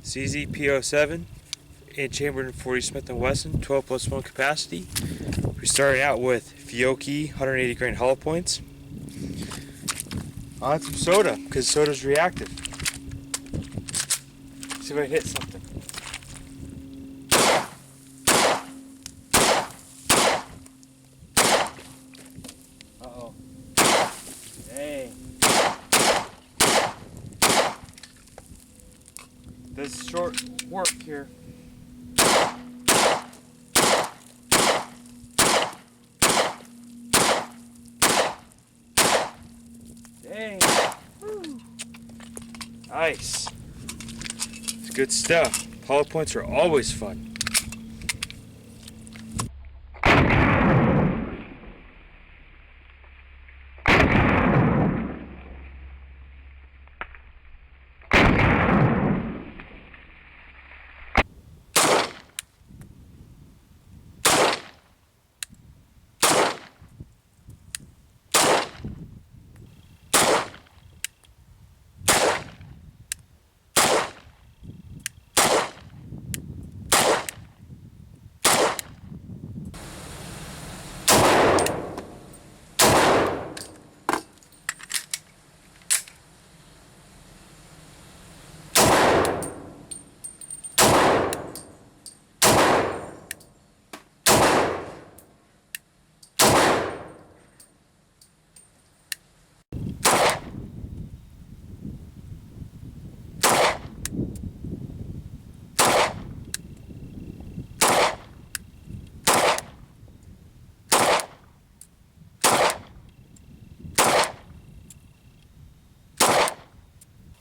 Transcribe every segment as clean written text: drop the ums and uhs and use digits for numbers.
CZ P-07 in chambered in 40 Smith & Wesson, 12 plus 1 capacity. We're starting out with Fiocchi 180 grain hollow points. On some soda, because soda's reactive. See if I hit something. Uh-oh. Dang. Does short work here. Dang. Woo. Nice. It's good stuff. Hollow points are always fun.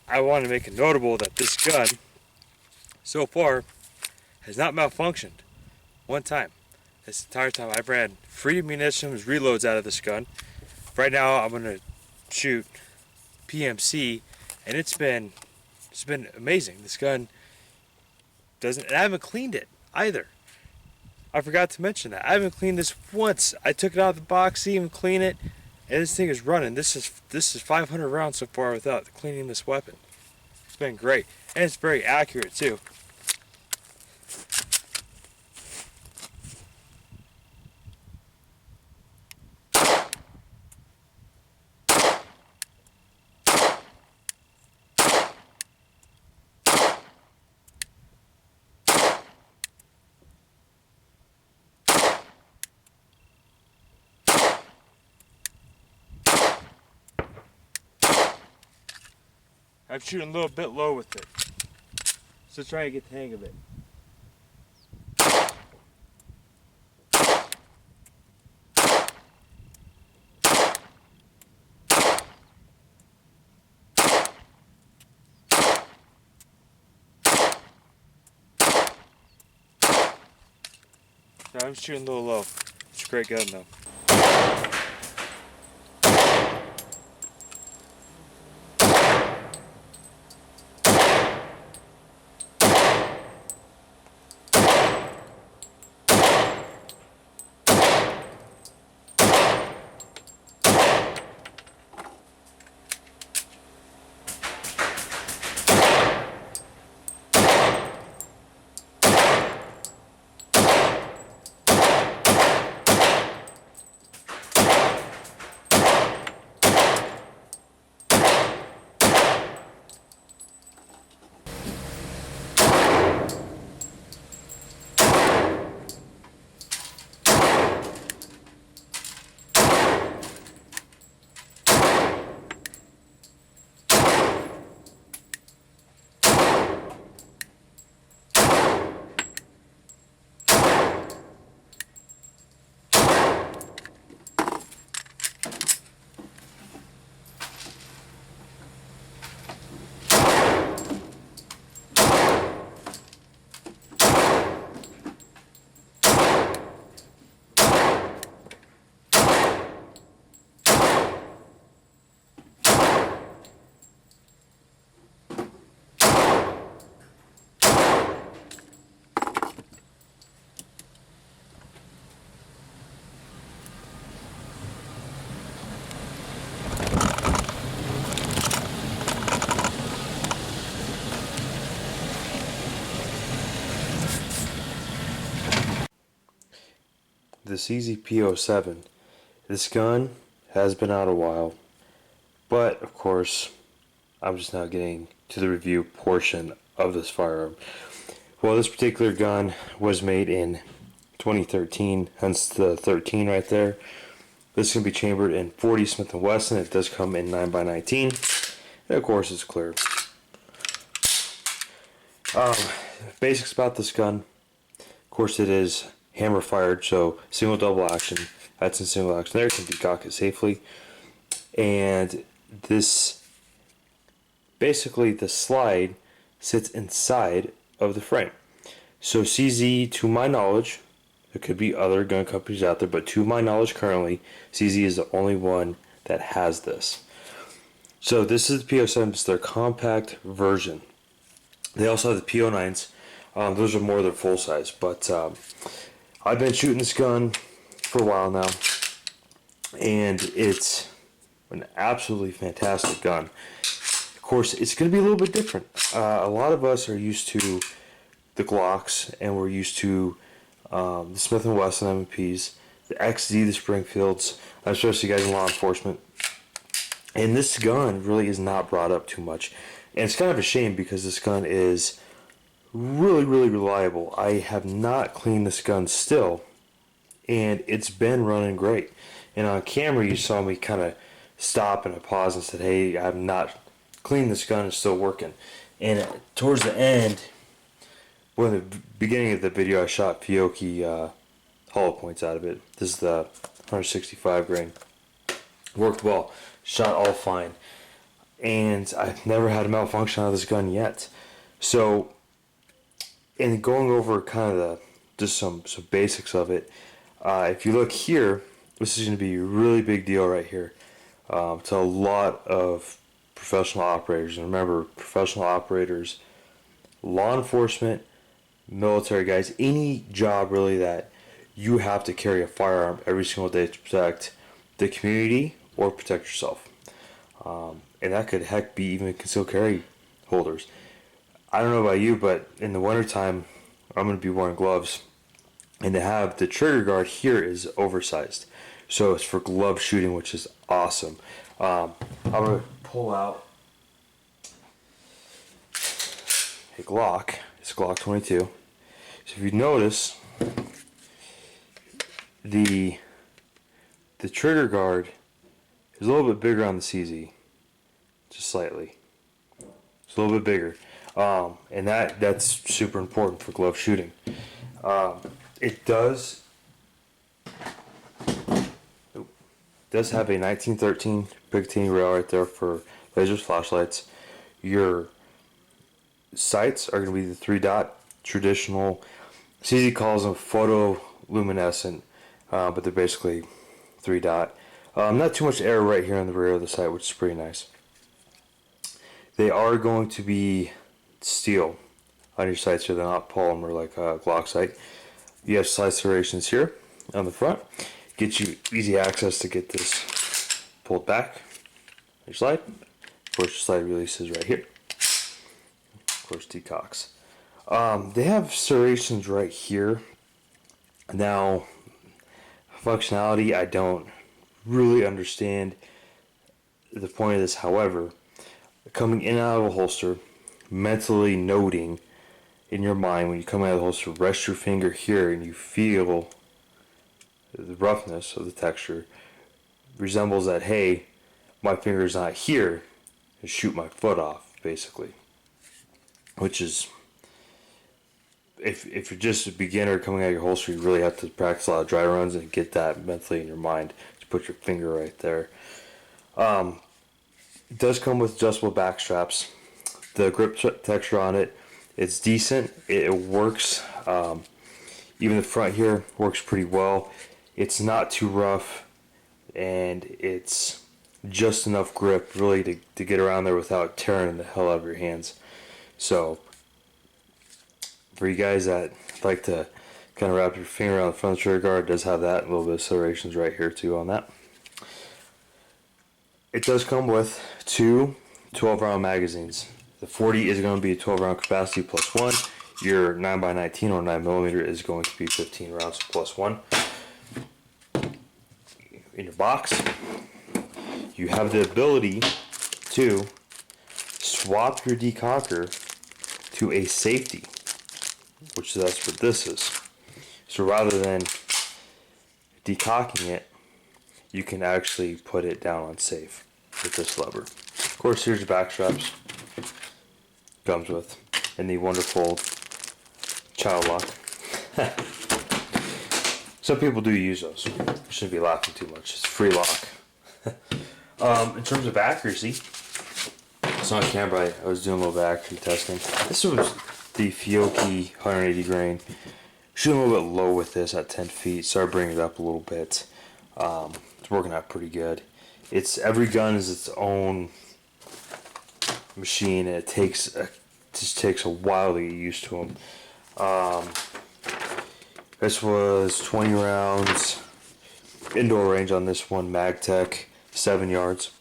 I want to make it notable that this gun, so far, has not malfunctioned one time. This entire time I've ran free munitions, reloads out of this gun. Right now I'm going to shoot PMC, and it's been amazing. This gun doesn't, and I haven't cleaned it either. I forgot to mention that. I haven't cleaned this once. I took it out of the box, didn't even clean it, and this thing is running. This is 500 rounds so far without cleaning this weapon. It's been great, and it's very accurate too. I'm shooting a little bit low with it, so try to get the hang of it. So I'm shooting a little low. It's a great gun though. the CZ P-07. This gun has been out a while, but of course, I'm just now getting to the review portion of this firearm. Well, this particular gun was made in 2013, hence the 13 right there. This can be chambered in 40 Smith & Wesson. It does come in 9x19, and of course it's clear. Basics about this gun. Of course, it is hammer fired, so single double action. That's in single action there, can decock it safely. And this, basically the slide sits inside of the frame. So CZ, to my knowledge, there could be other gun companies out there, but to my knowledge currently, CZ is the only one that has this. So this is the P-07, it's their compact version. They also have the P-09s. Those are more their full size, but I've been shooting this gun for a while now, and it's an absolutely fantastic gun. Of course, it's going to be a little bit different. A lot of us are used to the Glocks, and we're used to the Smith & Wesson M&Ps, the XZ, the Springfields, especially guys in law enforcement. And this gun really is not brought up too much. And it's kind of a shame because this gun is really, really reliable. I have not cleaned this gun still, and it's been running great. And on camera, you saw me kind of stop and I paused and said, hey, I have not cleaned this gun, it's still working. And towards the end, well, in the beginning of the video, I shot Fiocchi hollow points out of it. This is the 165 grain. Worked well, shot all fine. And I've never had a malfunction out of this gun yet. So, in going over kind of just some basics of it, if you look here, this is going to be a really big deal right here to a lot of professional operators. And remember, professional operators, law enforcement, military guys, any job really that you have to carry a firearm every single day to protect the community or protect yourself. And that could heck be even concealed carry holders. I don't know about you, but in the wintertime, I'm going to be wearing gloves. And to have the trigger guard here is oversized. So it's for glove shooting, which is awesome. I'm going to pull out a Glock. It's Glock 22. So if you notice, the trigger guard is a little bit bigger on the CZ. Just slightly. It's a little bit bigger. And that's super important for glove shooting. It does have a 1913 Picatinny rail right there for laser flashlights. Your sights are going to be the 3-dot traditional. CZ calls them photoluminescent, but they're basically 3-dot. Not too much error right here on the rear of the sight, which is pretty nice. They are going to be steel on your sights, so they're not polymer like a Glock sight. You have slide serrations here on the front. Get you easy access to get this pulled back. Your slide. Of course, your slide releases right here. Of course, decocks. They have serrations right here. Now, functionality, I don't really understand the point of this. However, coming in and out of a holster, mentally noting in your mind when you come out of the holster, rest your finger here and you feel the roughness of the texture, resembles that, hey, my finger's not here, and shoot my foot off, basically. Which is, if you're just a beginner coming out of your holster, you really have to practice a lot of dry runs and get that mentally in your mind to put your finger right there. It does come with adjustable back straps. The grip texture on it, it's decent. It works. Even the front here works pretty well. It's not too rough, and it's just enough grip really to get around there without tearing the hell out of your hands. So for you guys that like to kind of wrap your finger around the front of the trigger guard, it does have that, a little bit of serrations right here too on that. It does come with two 12-round magazines. The 40 is going to be a 12-round capacity plus one. Your 9x19 or 9mm is going to be 15 rounds plus one. in your box, you have the ability to swap your decocker to a safety, which that's what this is. So rather than decocking it, you can actually put it down on safe with this lever. Of course, here's your back straps. Comes with, and the wonderful child lock. Some people do use those. Shouldn't be laughing too much. It's a free lock. In terms of accuracy, it's on camera. I was doing a little bit of accuracy testing. This was the Fiocchi 180 grain. Shooting a little bit low with this at 10 feet. Started bringing it up a little bit. It's working out pretty good. It's every gun is its own machine, and it just takes a while to get used to them. This was 20 rounds. Indoor range on this one, MagTech, 7 yards.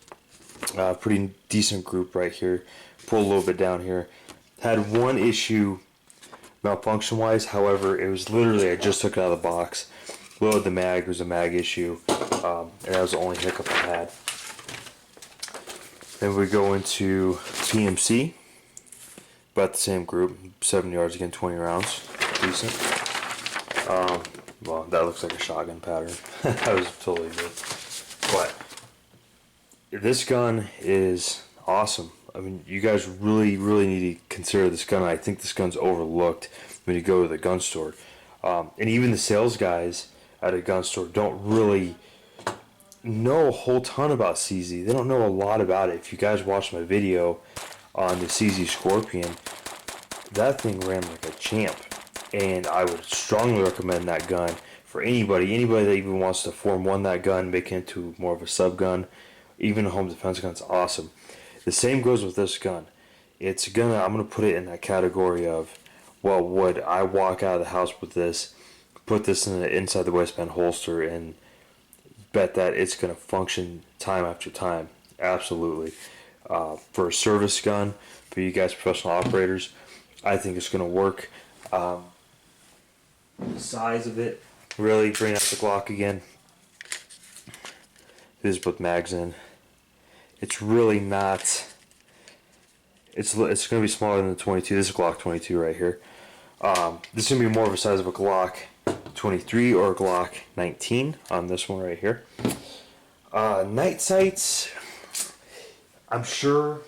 Pretty decent group right here. Pull a little bit down here. Had one issue malfunction wise, however, it was literally, I just took it out of the box. Loaded the mag, it was a mag issue, and that was the only hiccup I had. Then we go into PMC, about the same group, 7 yards, again, 20 rounds, decent. Well, that looks like a shotgun pattern. That was totally good. But this gun is awesome. I mean, you guys really need to consider this gun. I think this gun's overlooked when you go to the gun store. And even the sales guys at a gun store don't really know a whole ton about CZ. They don't know a lot about it. If you guys watched my video on the CZ Scorpion, that thing ran like a champ. And I would strongly recommend that gun for anybody that even wants to Form 1 that gun, make it into more of a sub gun. Even a home defense gun's awesome. The same goes with this gun. I'm gonna put it in that category of, well, would I walk out of the house with this, put this in the inside the waistband holster, and bet that it's gonna function time after time? Absolutely. For a service gun, for you guys professional operators, I think it's gonna work. The size of it, really bring out the Glock again. This is put mags in. It's really not. It's going to be smaller than the 22. This is a Glock 22 right here. This is going to be more of a size of a Glock 23 or a Glock 19 on this one right here. Night sights. I'm sure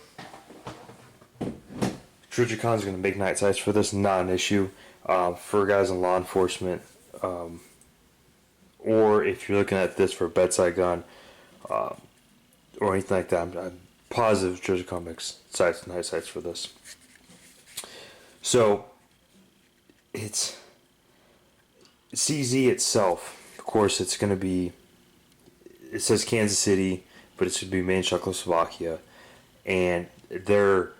Trijicon's going to make night sights for this. Not an issue. For guys in law enforcement, or if you're looking at this for a bedside gun, or anything like that, I'm positive Trijicon makes night sights for this. So it's CZ itself. Of course, it's going to be. It says Kansas City, but it should be made in Czechoslovakia, and their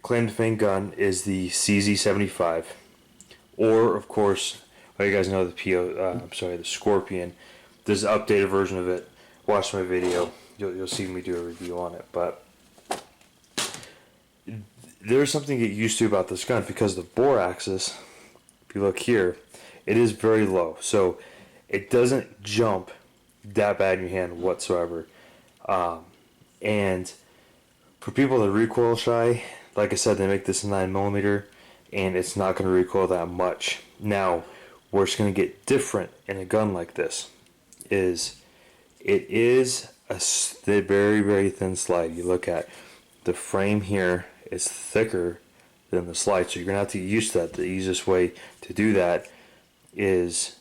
claim to fame gun is the CZ75. Or, of course, well, you guys know the Scorpion. There's an updated version of it. Watch my video. You'll see me do a review on it. But there's something to get used to about this gun, because the bore axis, if you look here, it is very low. So it doesn't jump that bad in your hand whatsoever. And for people that are recoil shy, like I said, they make this a 9mm, and it's not going to recoil that much. Now, where it's going to get different in a gun like this is it is a very thin slide. You look at the frame here is thicker than the slide, so you're going to have to get used to that. The easiest way to do that is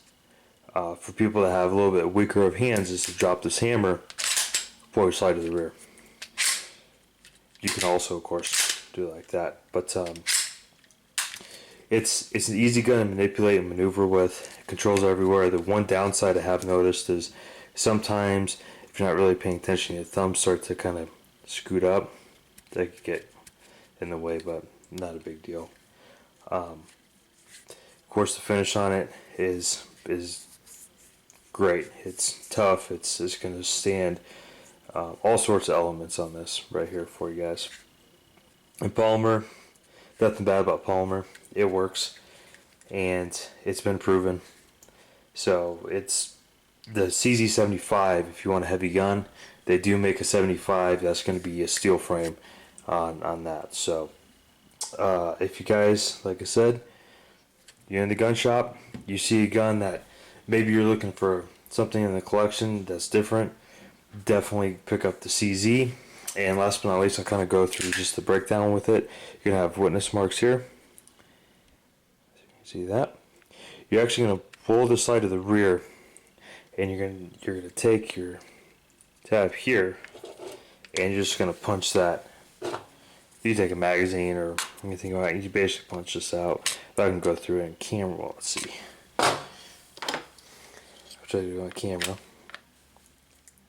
for people that have a little bit weaker of hands is to drop this hammer before you slide to the rear. You can also, of course, do it like that, but it's an easy gun to manipulate and maneuver with. It controls everywhere. The one downside I have noticed is sometimes if you're not really paying attention, your thumbs start to kind of scoot up. They could get in the way, but not a big deal. Of course, the finish on it is great. It's tough. It's going to stand all sorts of elements on this right here for you guys. And polymer, nothing bad about polymer. It works, and it's been proven. So it's the CZ75, if you want a heavy gun, they do make a 75. That's going to be a steel frame on that. So if you guys, like I said, you're in the gun shop, you see a gun that maybe you're looking for something in the collection that's different, definitely pick up the CZ. And last but not least, I'll kind of go through just the breakdown with it. You're going to have witness marks here. See that? You're actually going to pull the side of the rear, and you're going to take your tab here, and you're just going to punch that. You take a magazine or anything like that, you basically punch this out. But I can go through it in camera. Well, let's see. I'll try to do it on camera.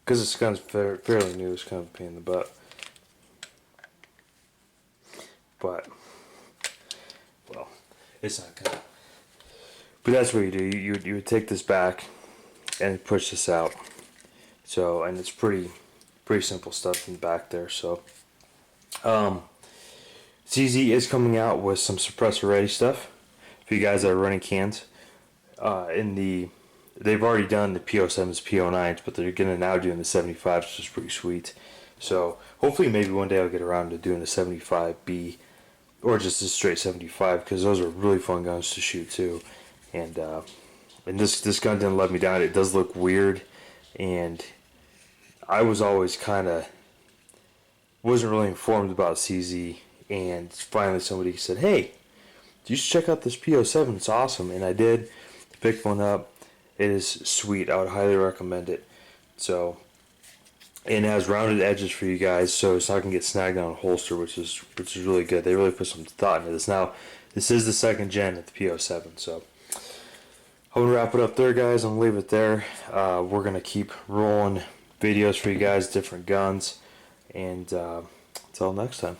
Because this gun's fairly new, it's kind of a pain in the butt. But, well, it's not good. But that's what you do. You would take this back and push this out. So, and it's pretty simple stuff in the back there. So, CZ is coming out with some suppressor ready stuff for you guys that are running cans. They've already done the P-07s, P-09s, but they're gonna now doing the 75s, which is pretty sweet. So hopefully maybe one day I'll get around to doing the 75B or just a straight 75, because those are really fun guns to shoot too. And this gun didn't let me down. It does look weird, and I was always wasn't really informed about CZ, and finally somebody said, "Hey, you should check out this P-07. It's awesome." And I did. Picked one up. It is sweet. I would highly recommend it. So, and it has rounded edges for you guys, so it's not gonna get snagged on a holster, which is really good. They really put some thought into this. Now, this is the second gen at the P-07, so I'm gonna wrap it up there, guys. I'm gonna leave it there. We're gonna keep rolling videos for you guys, different guns, and until next time.